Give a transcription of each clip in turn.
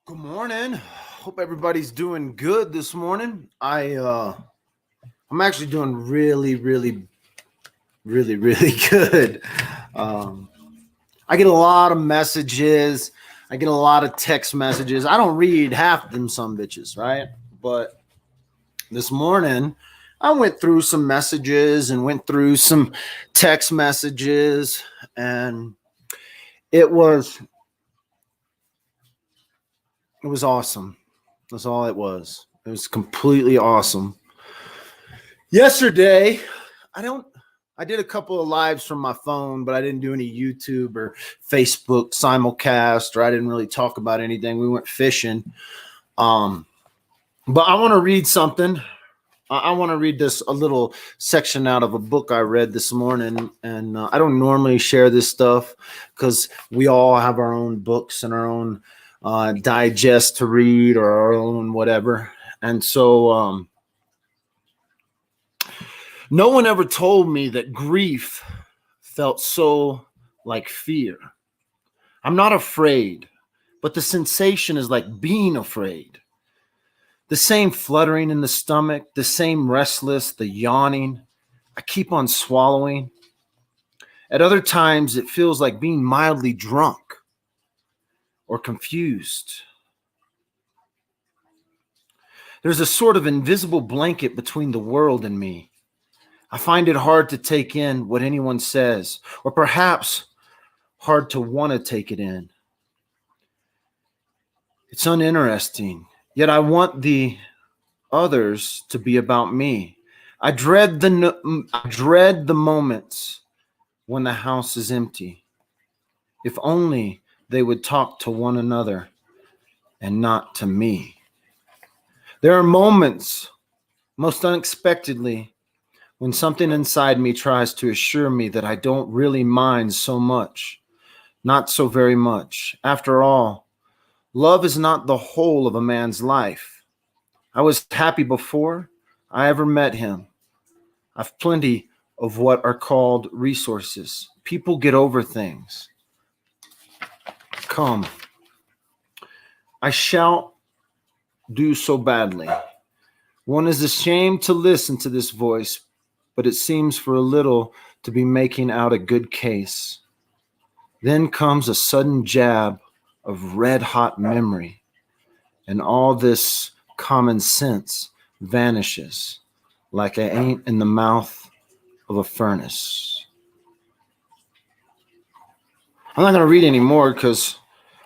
Good morning. Hope everybody's doing good this morning. I'm actually doing really good. Um, I get a lot of messages. I get a lot of text messages. I don't read half them some bitches, right? But this morning I went through some messages and went through some text messages, and it was it was awesome. That's all it was. It was completely awesome. Yesterday, I don't I did a couple of lives from my phone, but I didn't do any YouTube or Facebook simulcast, or I didn't really talk about anything. We went fishing. Um, but I want to read something. I want to read this a little section out of a book I read this morning, and I don't normally share this stuff because we all have our own books and our own digest to read or our own whatever. And so no one ever told me that grief felt so like fear. I'm not afraid, but the sensation is like being afraid. The same fluttering in the stomach, the same restless, the yawning. I keep on swallowing. At other times, it feels like being mildly drunk or confused. There's a sort of invisible blanket between the world and me. I find it hard to take in what anyone says, or perhaps hard to want to take it in. It's uninteresting, yet I want the others to be about me. I dread the moments when the house is empty. If only they would talk to one another and not to me. There are moments, most unexpectedly, when something inside me tries to assure me that I don't really mind so much, not so very much. After all, love is not the whole of a man's life. I was happy before I ever met him. I've plenty of what are called resources. People get over things. Come, I shall do so badly. One is ashamed to listen to this voice, but it seems for a little to be making out a good case. Then comes a sudden jab of red hot memory, and all this common sense vanishes like I ain't in the mouth of a furnace. I'm not going to read anymore because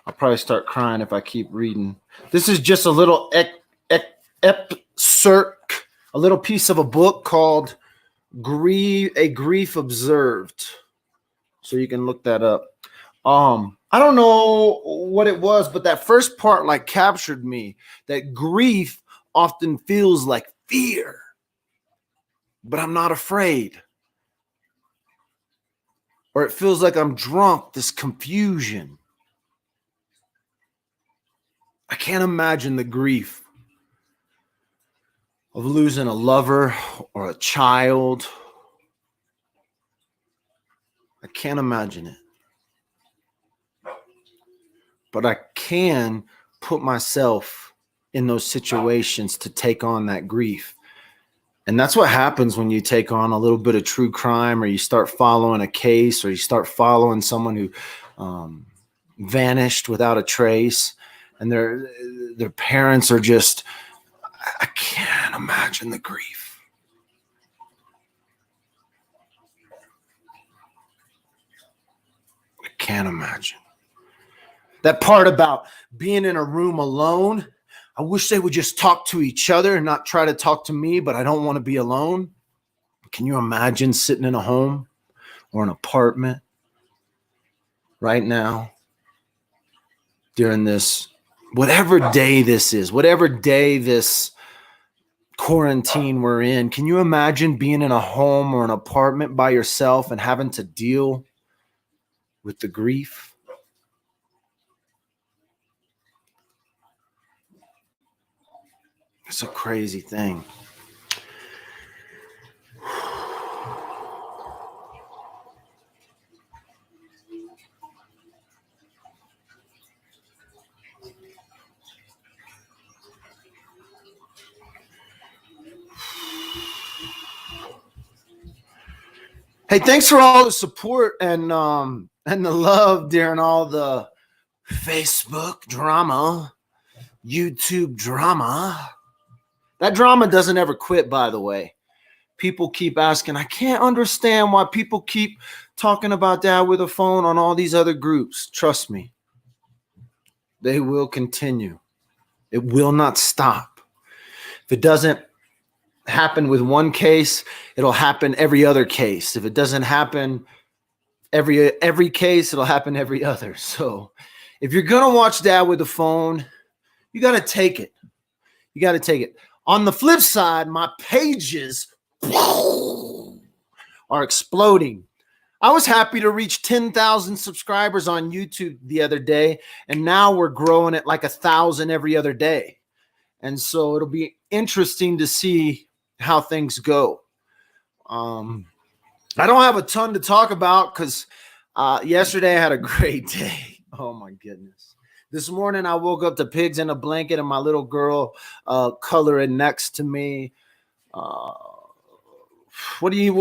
I'll probably start crying if I keep reading. This is just a little excerpt, a little piece of a book called A Grief Observed. So you can look that up. I don't know what it was, but that first part like captured me. That grief often feels like fear, but I'm not afraid. Or it feels like I'm drunk, this confusion. I can't imagine the grief of losing a lover or a child. I can't imagine it. But I can put myself in those situations to take on that grief. And that's what happens when you take on a little bit of true crime, or you start following a case, or you start following someone who vanished without a trace, and their parents are just, I can't imagine the grief. I can't imagine. That part about being in a room alone, I wish they would just talk to each other and not try to talk to me, but I don't want to be alone. Can you imagine sitting in a home or an apartment right now during this, whatever day this is, whatever day this quarantine we're in? Can you imagine being in a home or an apartment by yourself and having to deal with the grief? It's a crazy thing. Hey, thanks for all the support and the love during all the Facebook drama, YouTube drama. That drama doesn't ever quit, by the way. People keep asking, I can't understand why people keep talking about Dad with a Phone on all these other groups. Trust me, they will continue. It will not stop. If it doesn't happen with one case, it'll happen every other case. If it doesn't happen every case, it'll happen every other. So if you're gonna watch Dad with a Phone, you got to take it. You got to take it. On the flip side, my pages are exploding. I was happy to reach 10,000 subscribers on YouTube the other day, and now we're growing at like 1,000 every other day. And so it'll be interesting to see how things go. I don't have a ton to talk about because yesterday I had a great day. Oh my goodness. This morning I woke up to pigs in a blanket and my little girl coloring next to me. How you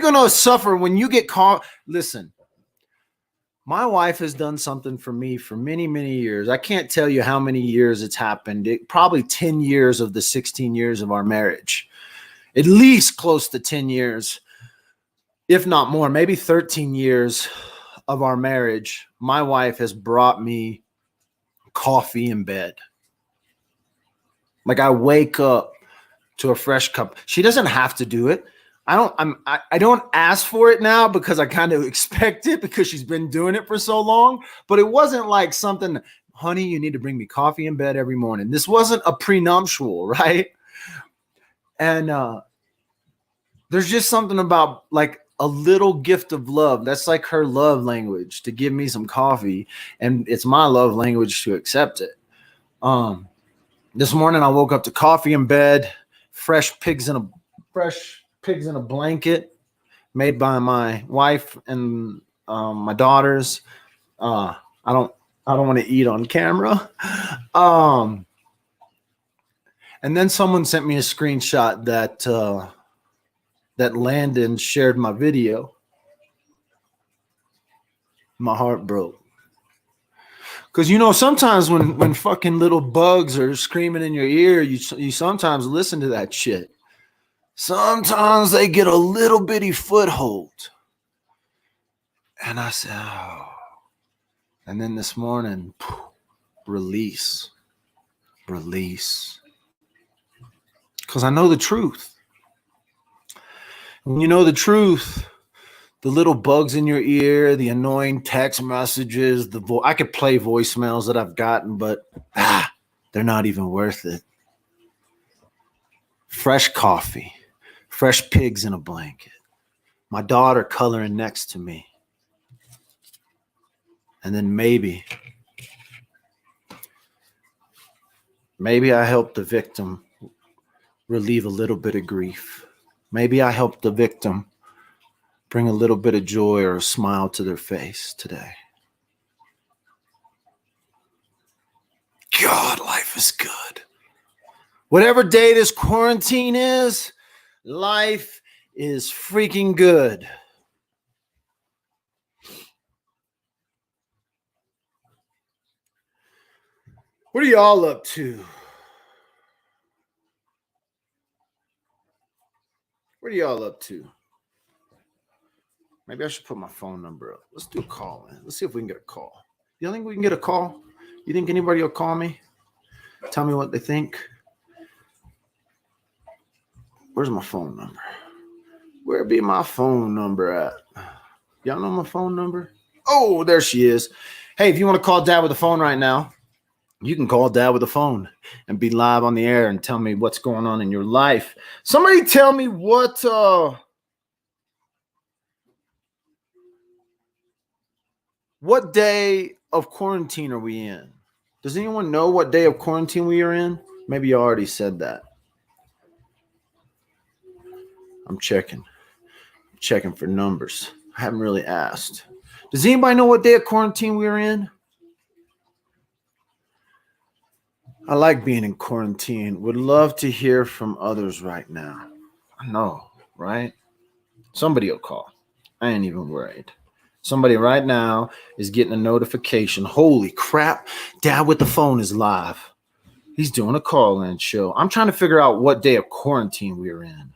gonna suffer when you get caught? Listen, my wife has done something for me for many, many years. I can't tell you how many years it's happened. Probably 10 years of the 16 years of our marriage. At least close to 10 years, if not more, maybe 13 years of our marriage. My wife has brought me coffee in bed. Like I wake up to a fresh cup. She doesn't have to do it. I don't ask for it now because I kind of expect it because she's been doing it for so long. But it wasn't like something, honey, you need to bring me coffee in bed every morning. This wasn't a prenuptial, right? And there's just something about like a little gift of love. That's like her love language, to give me some coffee, and it's my love language to accept it. This morning I woke up to coffee in bed, fresh pigs in a blanket made by my wife and my daughters. I don't want to eat on camera. And then someone sent me a screenshot that Landon shared my video. My heart broke. Because, you know, sometimes when fucking little bugs are screaming in your ear, you sometimes listen to that shit. Sometimes they get a little bitty foothold. And I said, oh. And then this morning, release. Because I know the truth. When you know the truth, the little bugs in your ear, the annoying text messages, I could play voicemails that I've gotten, but they're not even worth it. Fresh coffee, fresh pigs in a blanket, my daughter coloring next to me. And then maybe I helped the victim relieve a little bit of grief. Maybe I helped the victim bring a little bit of joy or a smile to their face today. God, life is good. Whatever day this quarantine is, life is freaking good. What are y'all up to? What are y'all up to? Maybe I should put my phone number up. Let's do a call. Let's see if we can get a call. You think we can get a call? You think anybody will call me? Tell me what they think. Where's my phone number? Where be my phone number at? Y'all know my phone number? Oh, there she is. Hey, if you want to call Dad with a phone right now, you can call Dad with a phone and be live on the air and tell me what's going on in your life. Somebody tell me what day of quarantine are we in? Does anyone know what day of quarantine we are in? Maybe you already said that. I'm checking for numbers. I haven't really asked. Does anybody know what day of quarantine we are in? I like being in quarantine. Would love to hear from others right now. I know, right? Somebody will call. I ain't even worried. Somebody right now is getting a notification. Holy crap. Dad with the phone is live. He's doing a call-in show. I'm trying to figure out what day of quarantine we're in.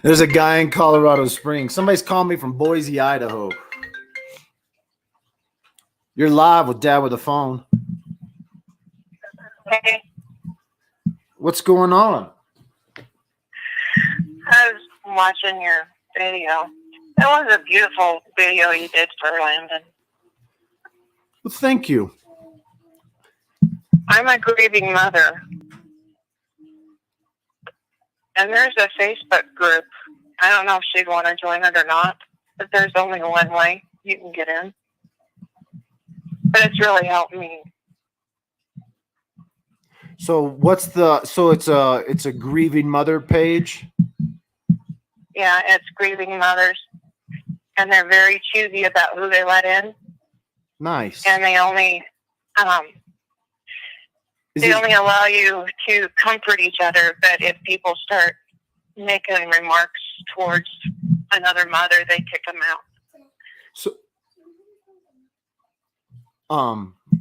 There's a guy in Colorado Springs. Somebody's calling me from Boise, Idaho. You're live with Dad with the phone. Hey, What's going on? I was watching your video. That was a beautiful video you did for Landon. Well, thank you. I'm a grieving mother. And there's a Facebook group. I don't know if she'd want to join it or not, but there's only one way you can get in. But it's really helped me. So it's a grieving mother page? Yeah, it's grieving mothers. And they're very choosy about who they let in. Nice. And they only only allow you to comfort each other, but if people start making remarks towards another mother, they kick them out.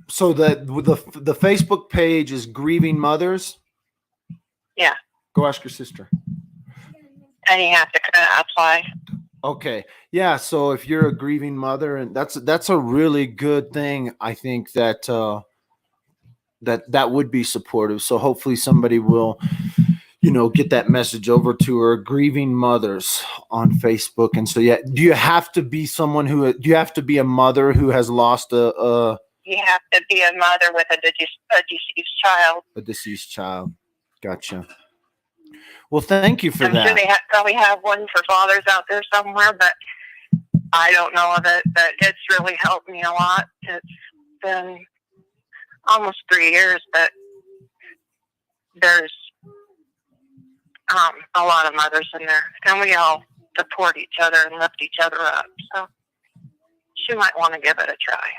So the Facebook page is Grieving Mothers? Yeah. Go ask your sister. And you have to kind of apply. Okay. Yeah, so if you're a grieving mother, and that's a really good thing, I think that that would be supportive. So hopefully somebody will, get that message over to her. Grieving Mothers on Facebook. And so, yeah, do you have to be a mother who has lost You have to be a mother with a deceased child. A deceased child. Gotcha. Well, thank you for I'm that. sure they probably have one for fathers out there somewhere, but I don't know of it. But it's really helped me a lot. It's been almost 3 years, but there's a lot of mothers in there, and we all support each other and lift each other up. So she might want to give it a try.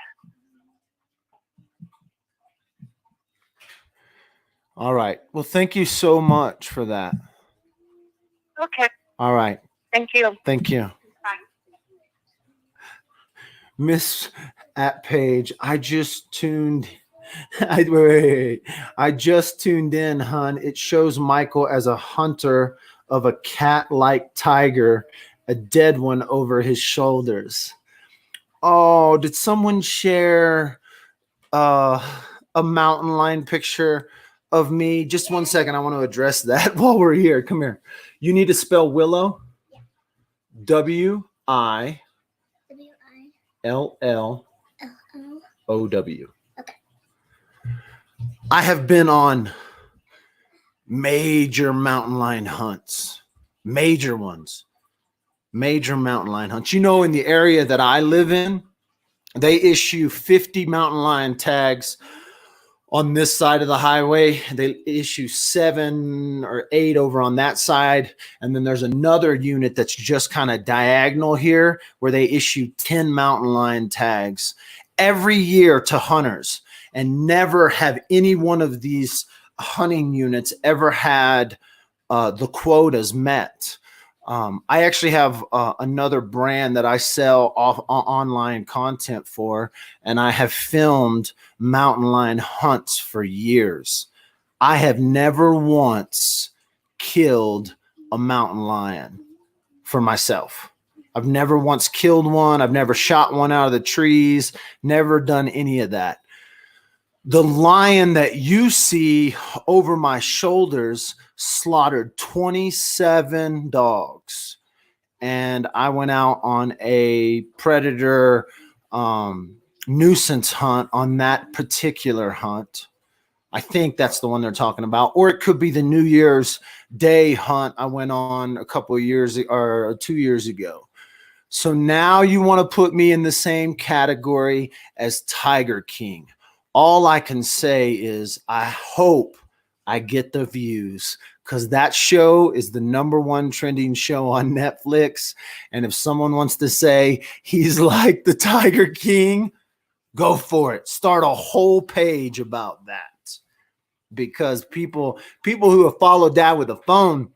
All right. Well, thank you so much for that. Okay. All right. Thank you. Thank you. Bye. Miss at Page, I just tuned I just tuned in, hun. It shows Michael as a hunter of a cat-like tiger, a dead one over his shoulders. Oh, did someone share a mountain lion picture of me? Just 1 second. I want to address that while we're here. Come here. You need to spell Willow. Yeah. WILLOW. Okay. I have been on major mountain lion hunts, major ones, major mountain lion hunts. In the area that I live in, they issue 50 mountain lion tags on this side of the highway. They issue 7 or 8 over on that side. And then there's another unit that's just kind of diagonal here where they issue 10 mountain lion tags every year to hunters. And never have any one of these hunting units ever had the quotas met. I actually have another brand that I sell online content for, and I have filmed mountain lion hunts for years. I have never once killed a mountain lion for myself. I've never once killed one. I've never shot one out of the trees, never done any of that. The lion that you see over my shoulders slaughtered 27 dogs. And I went out on a predator nuisance hunt on that particular hunt. I think that's the one they're talking about. Or it could be the New Year's Day hunt I went on a couple of years or 2 years ago. So now you want to put me in the same category as Tiger King. All I can say is I hope I get the views, because that show is the #1 trending show on Netflix. And if someone wants to say he's like the Tiger King, go for it. Start a whole page about that, because people who have followed Dad with a Phone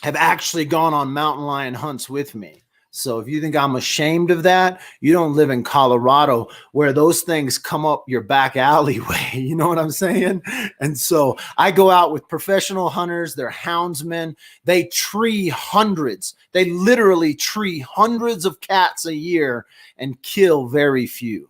have actually gone on mountain lion hunts with me. So if you think I'm ashamed of that, you don't live in Colorado, where those things come up your back alleyway. You know what I'm saying? And so I go out with professional hunters. They're houndsmen. They tree hundreds. They literally tree hundreds of cats a year and kill very few.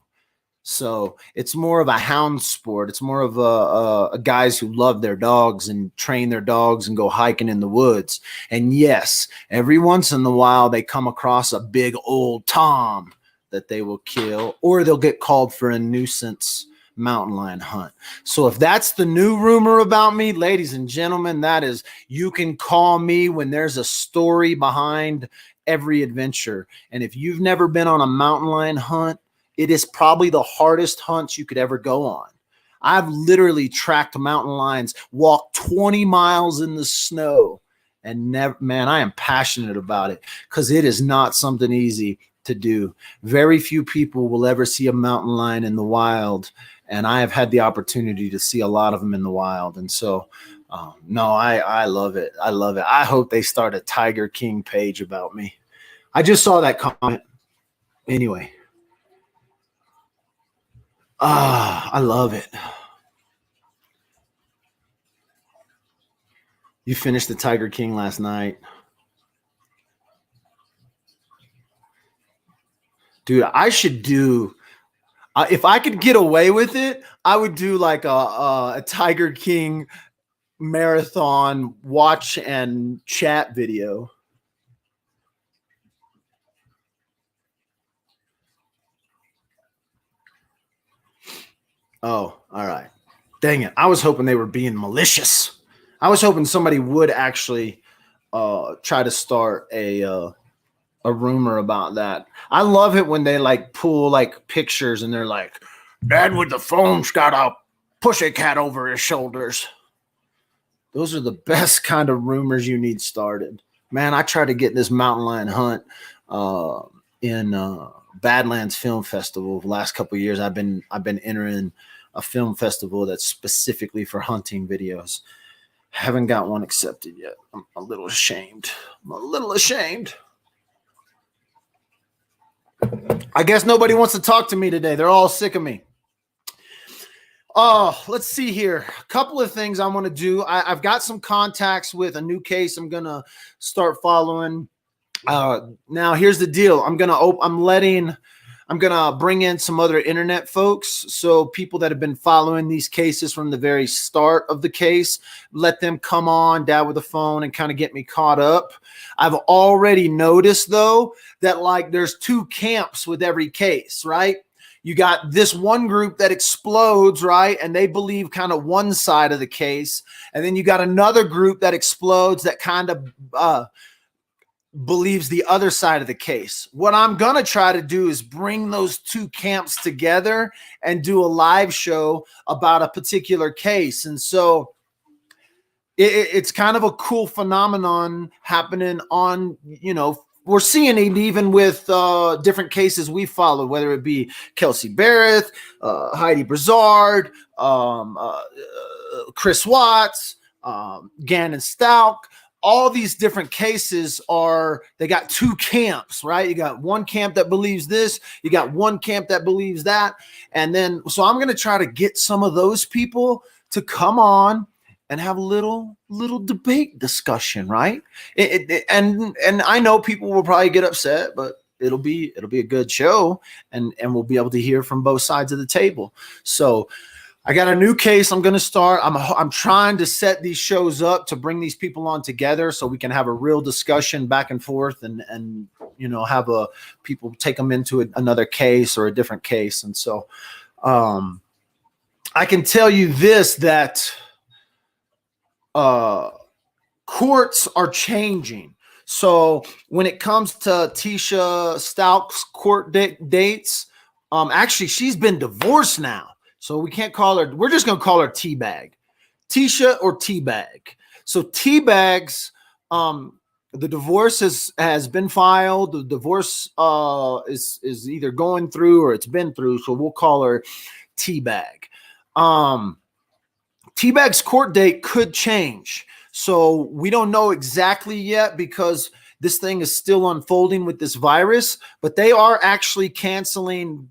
So it's more of a hound sport. It's more of a guys who love their dogs and train their dogs and go hiking in the woods. And yes, every once in a while they come across a big old Tom that they will kill, or they'll get called for a nuisance mountain lion hunt. So if that's the new rumor about me, ladies and gentlemen, that is, you can call me when there's a story behind every adventure. And if you've never been on a mountain lion hunt, it is probably the hardest hunts you could ever go on. I've literally tracked mountain lions, walked 20 miles in the snow, and never, man, I am passionate about it, because it is not something easy to do. Very few people will ever see a mountain lion in the wild, and I have had the opportunity to see a lot of them in the wild. And so, no, I love it. I love it. I hope they start a Tiger King page about me. I just saw that comment. Anyway. I love it. You finished the Tiger King last night. Dude, I should do, if I could get away with it, I would do like a Tiger King marathon watch and chat video. Oh, all right. Dang it. I was hoping they were being malicious. I was hoping somebody would actually try to start a rumor about that. I love it when they like pull like pictures and they're like, Dad with the Phone's got a pussycat over his shoulders. Those are the best kind of rumors you need started. Man, I tried to get this mountain lion hunt in Badlands Film Festival. The last couple of years, I've been entering a film festival that's specifically for hunting videos. Haven't got one accepted yet. I'm a little ashamed. I guess nobody wants to talk to me today. They're all sick of me. Oh, let's see here. A couple of things I want to do. I've got some contacts with a new case I'm going to start following. Now here's the deal. I'm going to bring in some other internet folks. So people that have been following these cases from the very start of the case, let them come on, Dad with a Phone, and kind of get me caught up. I've already noticed though, that like there's two camps with every case, right? You got this one group that explodes, right? And they believe kind of one side of the case. And then you got another group that explodes that kind of, believes the other side of the case. What I'm going to try to do is bring those two camps together and do a live show about a particular case. And so it's kind of a cool phenomenon happening on, we're seeing it even with different cases we follow, whether it be Kelsey Barrett, Heidi Brizard, Chris Watts, Gannon Stalk. All these different cases they got two camps, right? You got one camp that believes this, you got one camp that believes that. And then, so I'm going to try to get some of those people to come on and have a little debate discussion, right? And I know people will probably get upset, but it'll be a good show, and we'll be able to hear from both sides of the table. So I got a new case I'm going to start. I'm trying to set these shows up to bring these people on together so we can have a real discussion back and forth and have people take them into another case or a different case. And so I can tell you this, that courts are changing. So when it comes to Tisha Stalk's court dates, actually she's been divorced now. So we can't call her, we're just going to call her Teabag. Tisha or Teabag. So Teabag's the divorce has been filed. The divorce is either going through or it's been through. So we'll call her Teabag. Teabag's court date could change. So we don't know exactly yet because this thing is still unfolding with this virus, but they are actually canceling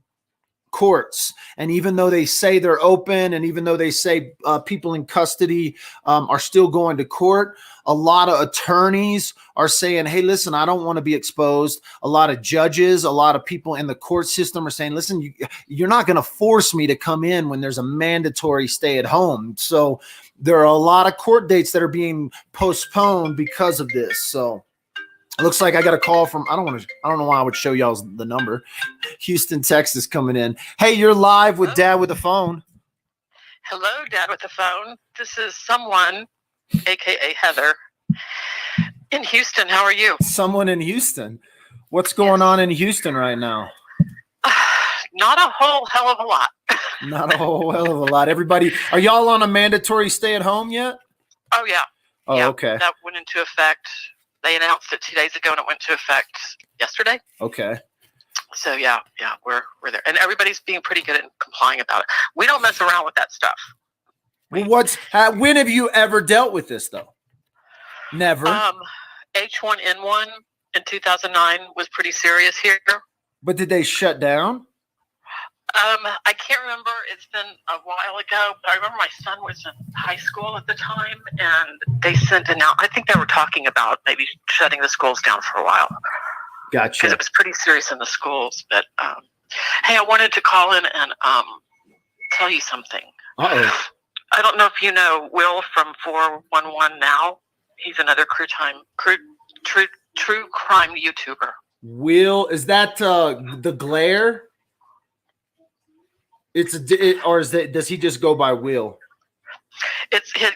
courts. And even though they say they're open, and even though they say people in custody are still going to court, a lot of attorneys are saying, hey, listen, I don't want to be exposed. A lot of judges, a lot of people in the court system are saying, listen, you're not going to force me to come in when there's a mandatory stay at home. So there are a lot of court dates that are being postponed because of this. So it looks like I got a call from, I don't know why I would show y'all the number. Houston, Texas coming in. Hey, you're live with Dad with the phone. Hello, Dad with the phone. This is someone, aka Heather, in Houston. How are you? Someone in Houston. What's going on in Houston right now? Not a whole hell of a lot. Not a whole hell of a lot. Everybody, are y'all on a mandatory stay at home yet? Oh, yeah. Oh, yeah, okay. That went into effect. They announced it 2 days ago, and it went into effect yesterday. Okay. So yeah, we're there, and everybody's being pretty good at complying about it. We don't mess around with that stuff. Well, when have you ever dealt with this though? Never. H1N1 in 2009 was pretty serious here. But did they shut down? I can't remember. It's been a while ago, but I remember my son was in high school at the time, and they sent out. I think they were talking about maybe shutting the schools down for a while. Gotcha. Because it was pretty serious in the schools. But hey, I wanted to call in and tell you something. Uh-oh. I don't know if you know Will from 411 Now. He's another true crime YouTuber. Will, is that the Glare? Does he just go by Will?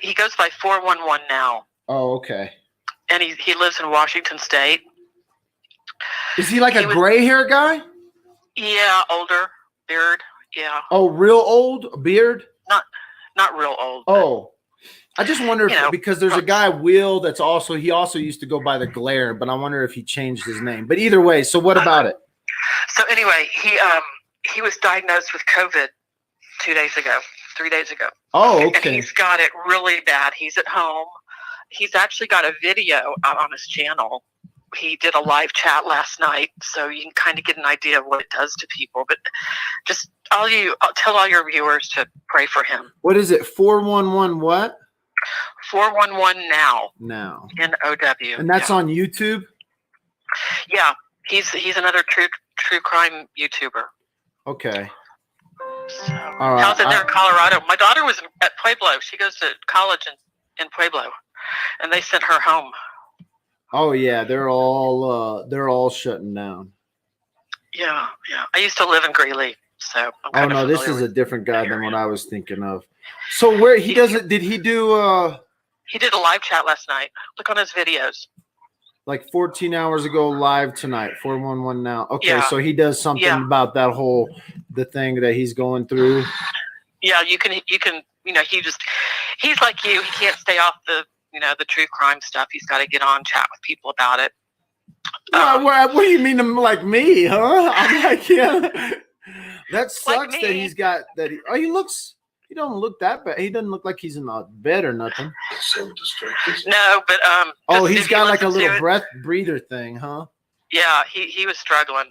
He goes by 411 Now. Oh, okay. And he lives in Washington State. Is he like a gray hair guy? Yeah, older, beard. Yeah. Oh, real old beard? Not real old. Oh, I just wonder if, because there's a guy Will he also used to go by the Glare, but I wonder if he changed his name. But either way, so what about it? So anyway, he was diagnosed with COVID 3 days ago. Oh, okay. And he's got it really bad. He's at home. He's actually got a video out on his channel. He did a live chat last night, so you can kind of get an idea of what it does to people. But just I'll tell all your viewers to pray for him. What is it? 411 what? 411 Now. Now. NOW. And that's on YouTube? Yeah. He's another true crime YouTuber. Okay. So, all right. How's it there in Colorado? My daughter was at Pueblo. She goes to college in Pueblo, and they sent her home. Oh yeah, they're all shutting down. Yeah. I used to live in Greeley, so I'm kind of this is a different guy than what I was thinking of. So where he does it? Did he do? He did a live chat last night. Look on his videos. Like 14 hours ago, live tonight. 411 Now. Okay, Yeah. So he does something about that the thing that he's going through. Yeah, you can. He's like you. He can't stay off the true crime stuff. He's got to get on, chat with people about it. What do you mean, like me, huh? I'm like, yeah. That sucks like that he's got that. He don't look that bad. He doesn't look like he's in a bed or nothing. No, but he's got like a little breather thing, huh? Yeah, he was struggling.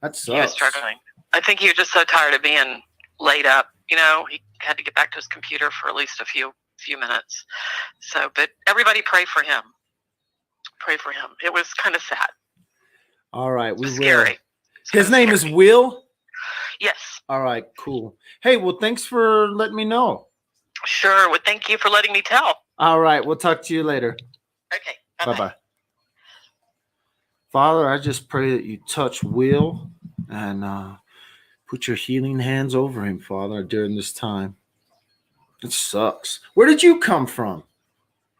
That sucks. He was struggling. I think he was just so tired of being laid up. He had to get back to his computer for at least a few minutes. So, but everybody pray for him. Pray for him. It was kind of sad. All right, we will. Scary. His name is Will? Yes. All right, cool. Hey, well, thanks for letting me know. Sure. Well, thank you for letting me tell. All right, we'll talk to you later. Okay. Bye-bye. Father, I just pray that you touch Will and put your healing hands over him, Father, during this time. It sucks. Where did you come from?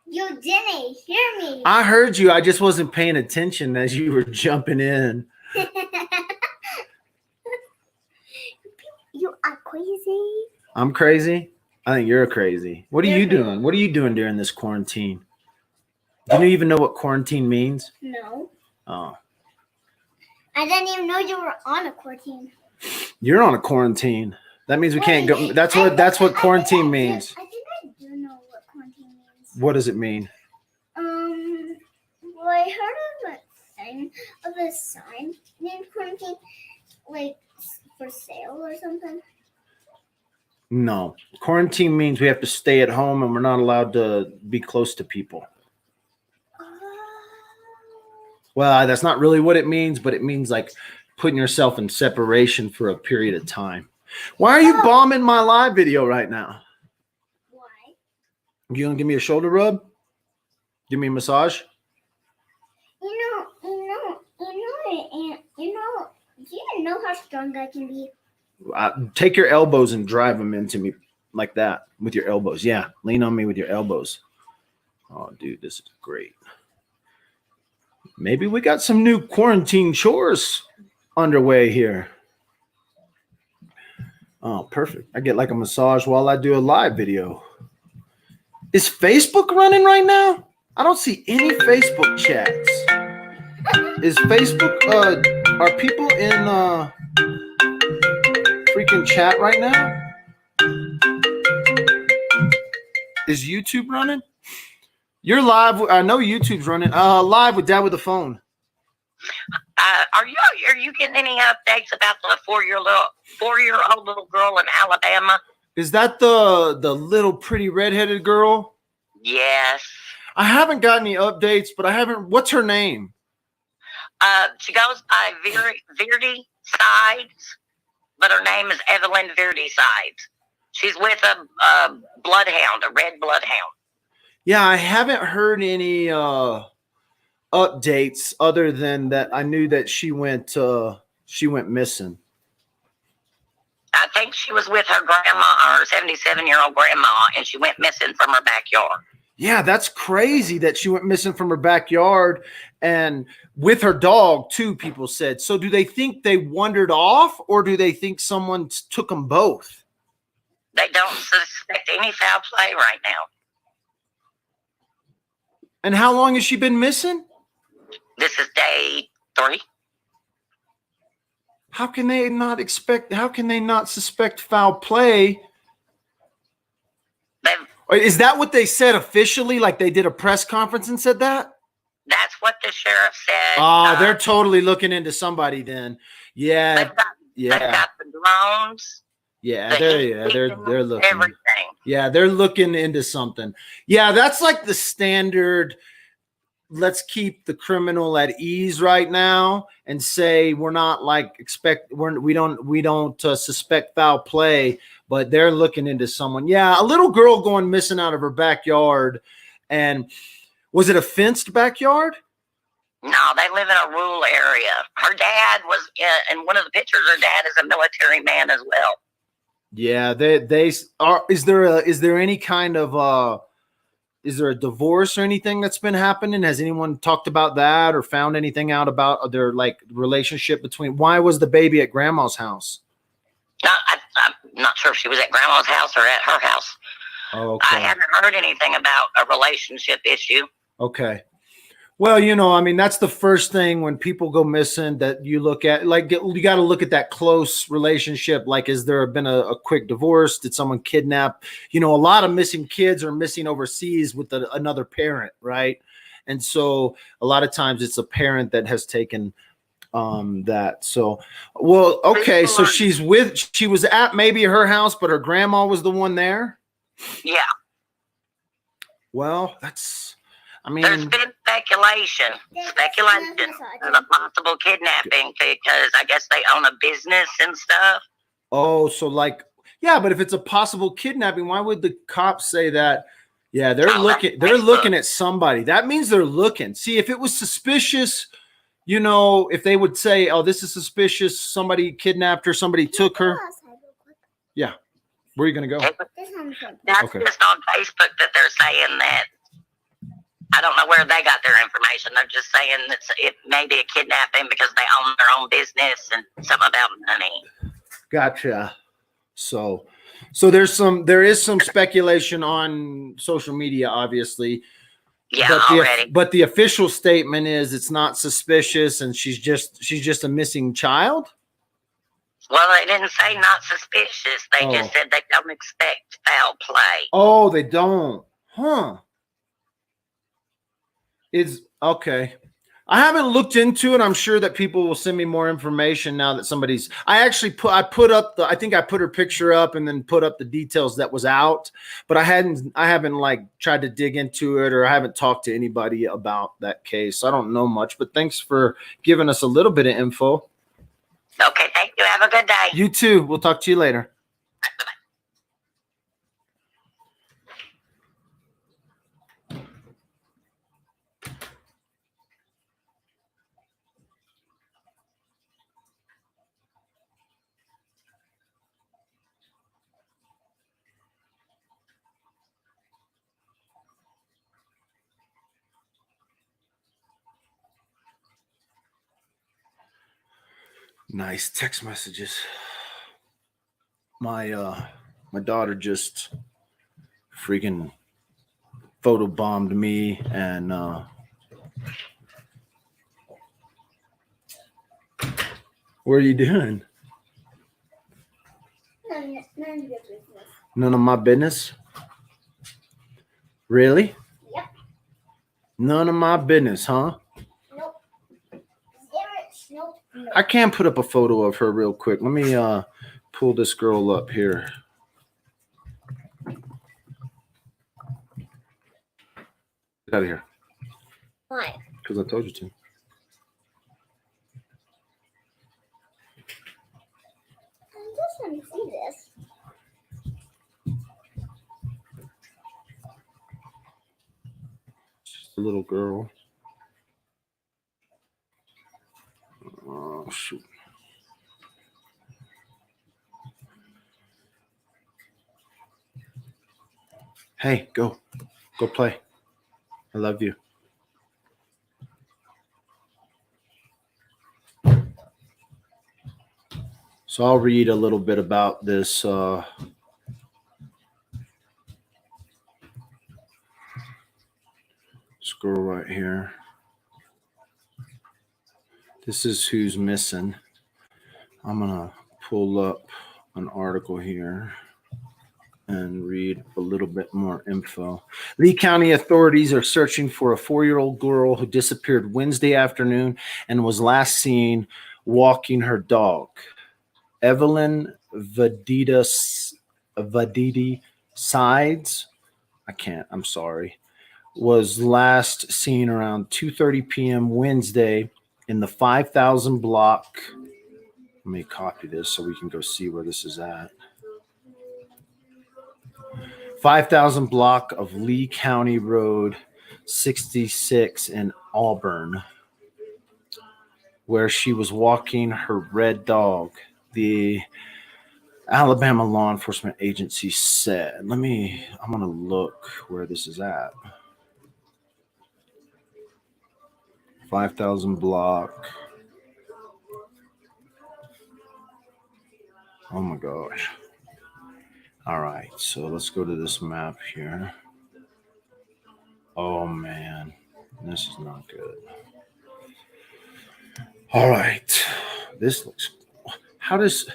You didn't hear me. I heard you. I just wasn't paying attention as you were jumping in. You are crazy. I'm crazy? I think you're crazy. What are You're you crazy. doing? What are you doing during this quarantine? Do you even know what quarantine means? No. Oh, I didn't even know you were on a quarantine. you're on a quarantine. That means we can't go. That's what quarantine means. I think I do know what quarantine means. What does it mean? Well, I heard of a sign named quarantine, like for sale or something. No. Quarantine means we have to stay at home and we're not allowed to be close to people. Well, that's not really what it means, but it means like putting yourself in separation for a period of time. Why are you bombing my live video right now? Why? You gonna give me a shoulder rub? Give me a massage? Do you know how strong I can be? Take your elbows and drive them into me like that with your elbows. Yeah, lean on me with your elbows. Oh, dude, this is great. Maybe we got some new quarantine chores underway here. Oh, perfect. I get like a massage while I do a live video. Is Facebook running right now? I don't see any Facebook chats. Is Facebook, are people in freaking chat right now? Is YouTube running? You're live. I know YouTube's running. Live with Dad with the phone. Are you getting any updates about the four-year-old little girl in Alabama? Is that the little pretty redheaded girl? Yes. I haven't got any updates, but I haven't. What's her name? She goes by Verdi Sides, but her name is Evelyn Verdi Sides. She's with a bloodhound, a red bloodhound. Yeah, I haven't heard any updates other than that. I knew that she went missing. I think she was with her grandma, her 77-year-old grandma, and she went missing from her backyard. Yeah, that's crazy that she went missing from her backyard and with her dog too, people said. So do they think they wandered off or do they think someone took them both? They don't suspect any foul play right now. And how long has she been missing? This is day 3. How can they not suspect foul play? Is that what they said officially? Like they did a press conference and said that? That's what the sheriff said. Oh, they're totally looking into somebody then. Yeah. They've got the drones. Yeah, they're looking. Everything. Yeah, they're looking into something. Yeah, that's like the standard. Let's keep the criminal at ease right now and say we're not like we don't suspect foul play, but they're looking into someone. Yeah, a little girl going missing out of her backyard, and was it a fenced backyard? No, they live in a rural area. Her dad was in one of the pictures. Her dad is a military man as well. Yeah, they are. Is there any kind of is there a divorce or anything that's been happening? Has anyone talked about that or found anything out about their like relationship between? Why was the baby at grandma's house? No, I'm not sure if she was at grandma's house or at her house. Oh, okay. I haven't heard anything about a relationship issue. Okay. Well, I mean, that's the first thing when people go missing that you look at. Like, you got to look at that close relationship. Like, has there been a quick divorce? Did someone kidnap? A lot of missing kids are missing overseas with another parent, right? And so a lot of times it's a parent that has taken that. So, well, okay. So she was at maybe her house, but her grandma was the one there? Yeah. Well, there's been speculation of a possible kidnapping because I guess they own a business and stuff. Oh, so but if it's a possible kidnapping, why would the cops say that? Yeah, they're looking at somebody. That means they're looking. See, if it was suspicious, if they would say, oh, this is suspicious, somebody kidnapped her, somebody took her. Yeah. Where are you going to go? That's just on Facebook that they're saying that. I don't know where they got their information. They're just saying that it may be a kidnapping because they own their own business and something about money. Gotcha. So, So there is some speculation on social media, obviously. Yeah, but already. but the official statement is it's not suspicious, and she's just a missing child. Well, they didn't say not suspicious. They just said they don't expect foul play. Oh, they don't. Huh. It's okay. I haven't looked into it. I'm sure that people will send me more information now that somebody's. I put up the. I think I put her picture up and then put up the details that was out. But I haven't like tried to dig into it, or I haven't talked to anybody about that case. I don't know much. But thanks for giving us a little bit of info. Okay, thank you. Have a good day. You too. We'll talk to you later. Nice text messages. My daughter just freaking photobombed me, and what are you doing? None of your business. None of my business. Really? Yep. None of my business, huh? Nope. Nope. I can put up a photo of her real quick. Let me pull this girl up here. Get out of here. Why? Because I told you to. I just want to see this. Just a little girl. Oh, shoot. Hey, go. Go play. I love you. So I'll read a little bit about this girl right here. This is who's missing. I'm going to pull up an article here and read a little bit more info. Lee County authorities are searching for a 4-year-old girl who disappeared Wednesday afternoon and was last seen walking her dog. Evelyn Vadidi Sides, I'm sorry, was last seen around 2:30 p.m. Wednesday in the 5,000 block. Let me copy this so we can go see where this is at. 5,000 block of Lee County Road 66 in Auburn, where she was walking her red dog. The Alabama law enforcement agency said, I'm going to look where this is at. 5,000 block. Oh my gosh. All right, so let's go to this map here. Oh man, this is not good. All right, this looks. How does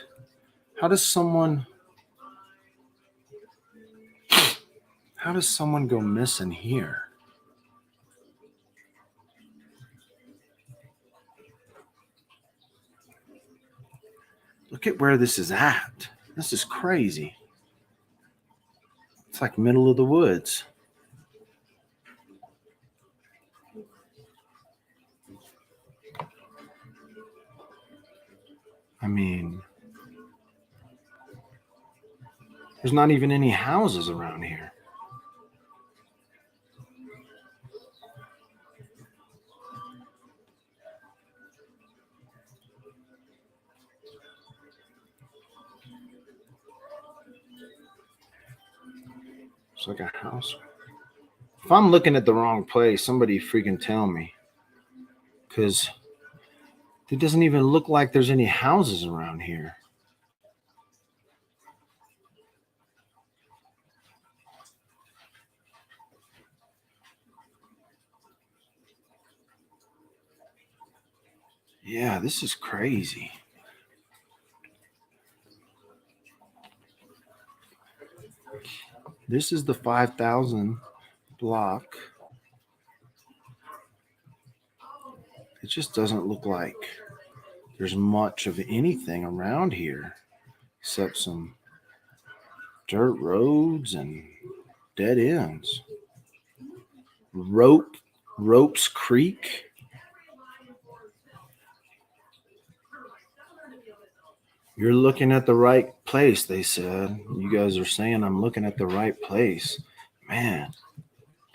someone go missing here? Look at where this is at. This is crazy. It's like middle of the woods. I mean, there's not even any houses around here. It's like a house. If I'm looking at the wrong place, somebody freaking tell me. Because it doesn't even look like there's any houses around here. Yeah, this is crazy. This is the 5,000 block. It just doesn't look like there's much of anything around here except some dirt roads and dead ends. Ropes Creek. You're looking at the right place, they said. You guys are saying I'm looking at the right place. Man,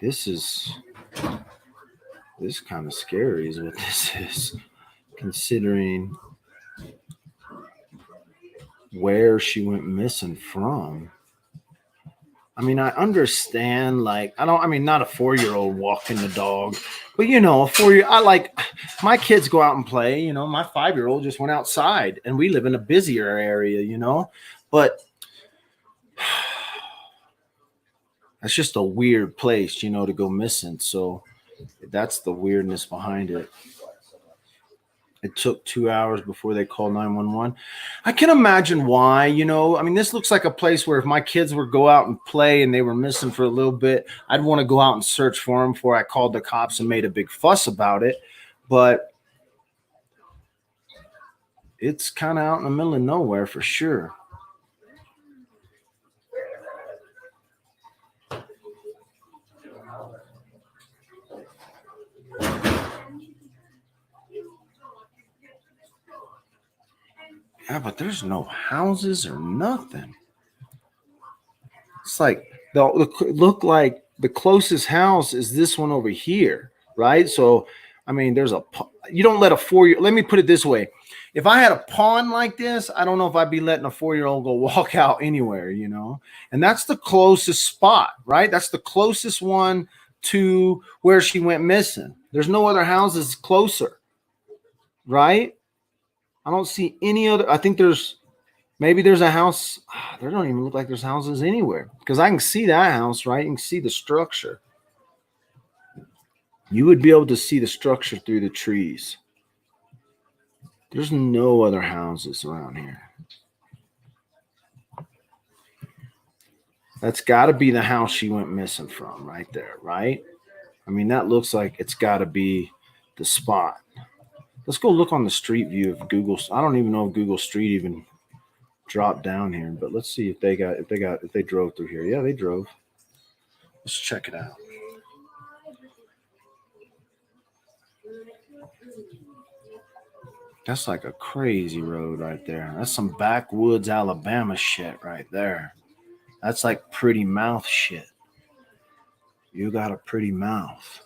this is kind of scary is what this is, considering where she went missing from. I mean, I understand, like, I mean, not a 4-year-old walking the dog, but a 4-year, my kids go out and play, my 5-year-old just went outside and we live in a busier area, but that's just a weird place, to go missing. So that's the weirdness behind it. It took 2 hours before they called 911. I can imagine why, I mean, this looks like a place where if my kids were go out and play and they were missing for a little bit, I'd want to go out and search for them before I called the cops and made a big fuss about it. But it's kind of out in the middle of nowhere for sure. Yeah, but there's no houses or nothing. It's like look like the closest house is this one over here, right? So, I mean, you don't let a 4-year. Let me put it this way: if I had a pond like this, I don't know if I'd be letting a 4-year-old go walk out anywhere, And that's the closest spot, right? That's the closest one to where she went missing. There's no other houses closer, right? I don't see any other. I think maybe there's a house. There don't even look like there's houses anywhere because I can see that house, right? You can see the structure. You would be able to see the structure through the trees. There's no other houses around here. That's got to be the house she went missing from right there, right? I mean, that looks like it's got to be the spot. Let's go look on the street view of Google. I don't even know if Google Street even dropped down here, but let's see if they drove through here. Yeah, they drove. Let's check it out. That's like a crazy road right there. That's some backwoods Alabama shit right there. That's like pretty mouth shit. You got a pretty mouth.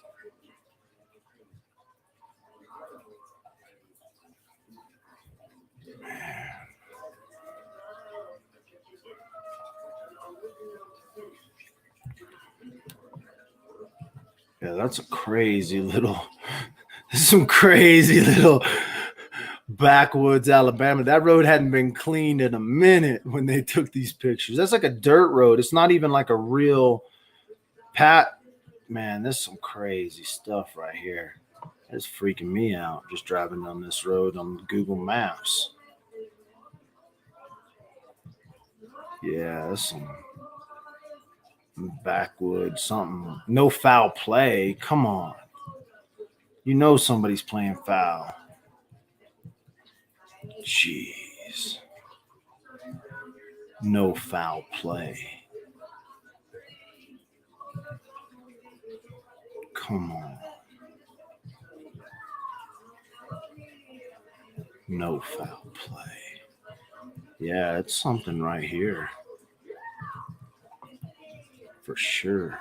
Man. Yeah, that's a crazy little, some crazy little backwoods Alabama. That road hadn't been cleaned in a minute when they took these pictures. That's like a dirt road. It's not even like a real man, there's some crazy stuff right here. It's freaking me out just driving down this road on Google Maps. Yeah, that's some backwoods something. No foul play. Come on. Somebody's playing foul. Jeez. No foul play. Come on. No foul play. Yeah, it's something right here. For sure.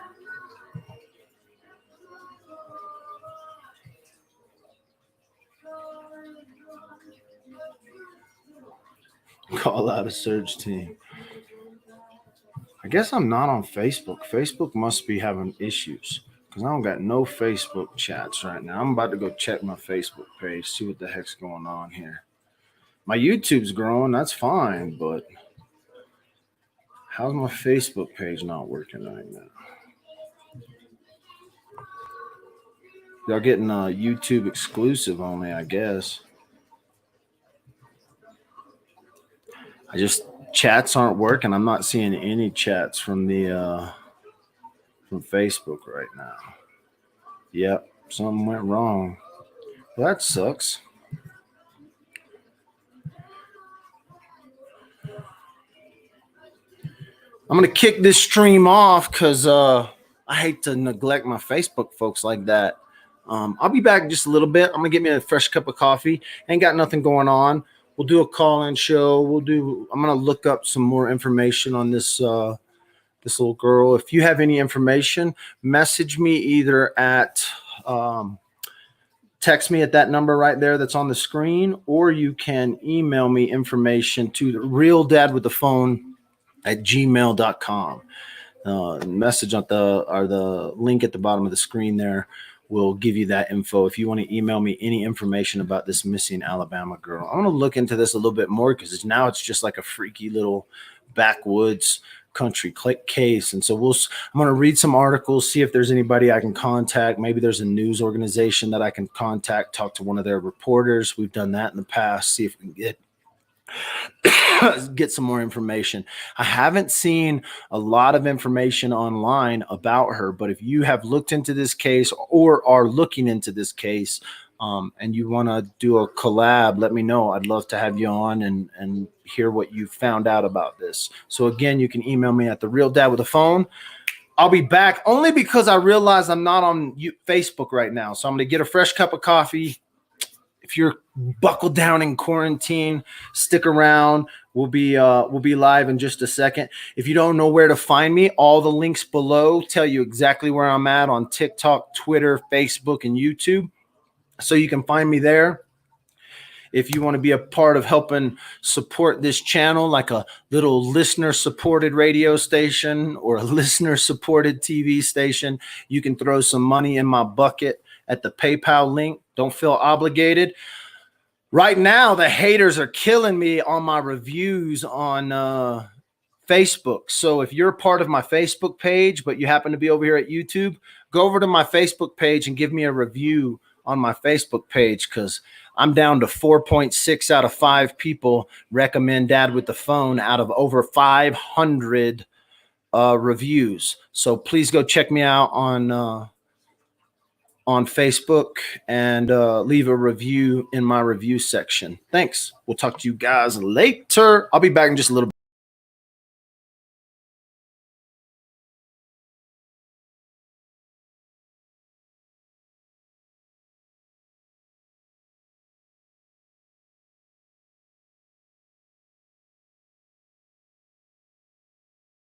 Call out a search team. I guess I'm not on Facebook. Facebook must be having issues because I don't got no Facebook chats right now. I'm about to go check my Facebook page, see what the heck's going on here. My YouTube's growing, that's fine, but how's my Facebook page not working right now? Y'all getting a YouTube exclusive on me, I guess. Chats aren't working. I'm not seeing any chats from from Facebook right now. Yep, something went wrong. Well, that sucks. I'm gonna kick this stream off because I hate to neglect my Facebook folks like that. I'll be back in just a little bit. I'm gonna get me a fresh cup of coffee. Ain't got nothing going on. We'll do a call-in show. I'm gonna look up some more information on this this little girl. If you have any information, message me either at text me at that number right there that's on the screen, or you can email me information to the real dad with the phone at gmail.com. Message on the link at the bottom of the screen there will give you that info if you want to email me any information about this missing Alabama girl. I want to look into this a little bit more because now it's just like a freaky little backwoods country case. And so I'm going to read some articles, see if there's anybody I can contact. Maybe there's a news organization that I can contact, talk to one of their reporters. We've done that in the past. See if we can get some more information. I haven't seen a lot of information online about her, but if you have looked into this case or are looking into this case, and you want to do a collab, let me know. I'd love to have you on and hear what you found out about this. So again, you can email me at the real dad with a phone. I'll be back only because I realize I'm not on Facebook right now. So I'm going to get a fresh cup of coffee. If you're buckled down in quarantine, stick around. We'll be live in just a second. If you don't know where to find me, all the links below tell you exactly where I'm at on TikTok, Twitter, Facebook, and YouTube. So you can find me there. If you want to be a part of helping support this channel, like a little listener-supported radio station or a listener-supported TV station, you can throw some money in my bucket at the PayPal link. Don't feel obligated. Right now, the haters are killing me on my reviews on Facebook. So if you're a part of my Facebook page, but you happen to be over here at YouTube, go over to my Facebook page and give me a review on my Facebook page, because I'm down to 4.6 out of 5 people recommend Dad with the Phone out of over 500 reviews. So please go check me out on Facebook and leave a review in my review section. Thanks. We'll talk to you guys later. I'll be back in just a little bit.